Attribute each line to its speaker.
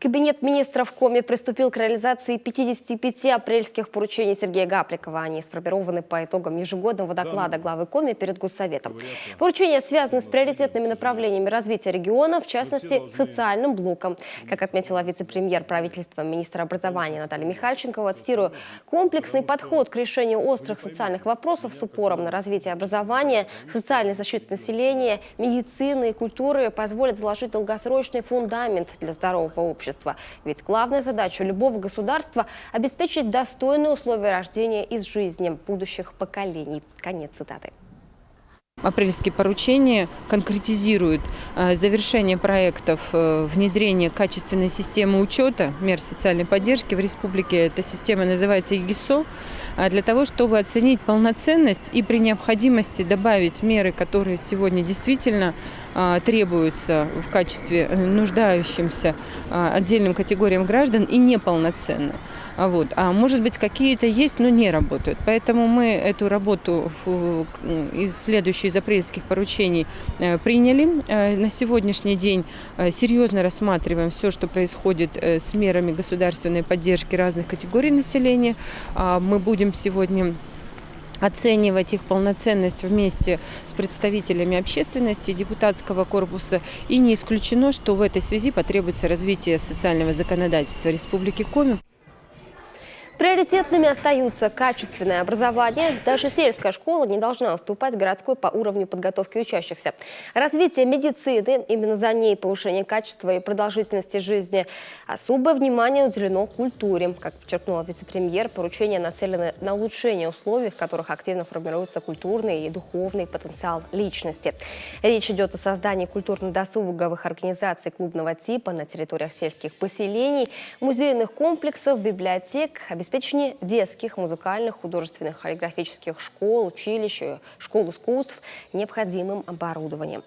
Speaker 1: Кабинет министров Коми приступил к реализации 55 апрельских поручений Сергея Гапликова. Они сформированы по итогам ежегодного доклада главы Коми перед Госсоветом. Поручения связаны с приоритетными направлениями развития региона, в частности, социальным блоком. Как отметила вице-премьер правительства, министра образования Наталья Михальченкова, цитирую, комплексный подход к решению острых социальных вопросов с упором на развитие образования, социальной защиты населения, медицины и культуры позволит заложить долгосрочный фундамент для здорового общества. Ведь главная задача любого государства – обеспечить достойные условия рождения и жизни будущих поколений. Конец цитаты.
Speaker 2: Апрельские поручения конкретизируют завершение проектов внедрения качественной системы учета мер социальной поддержки в республике. Эта система называется ЕГИСО, для того, чтобы оценить полноценность и при необходимости добавить меры, которые сегодня действительно требуются в качестве нуждающимся отдельным категориям граждан и неполноценно. А может быть, какие-то есть, но не работают. Поэтому мы эту работу из следующей из апрельских поручений приняли. На сегодняшний день серьезно рассматриваем все, что происходит с мерами государственной поддержки разных категорий населения. Мы будем сегодня оценивать их полноценность вместе с представителями общественности, депутатского корпуса. И не исключено, что в этой связи потребуется развитие социального законодательства Республики Коми.
Speaker 1: Приоритетными остаются качественное образование. Даже сельская школа не должна уступать городской по уровню подготовки учащихся. Развитие медицины, именно за ней повышение качества и продолжительности жизни. Особое внимание уделено культуре. Как подчеркнула вице-премьер, поручения нацелены на улучшение условий, в которых активно формируется культурный и духовный потенциал личности. Речь идет о создании культурно-досуговых организаций клубного типа на территориях сельских поселений, музейных комплексов, библиотек, обеспечение детских, музыкальных, художественных, хореографических школ, училищ, школ искусств необходимым оборудованием.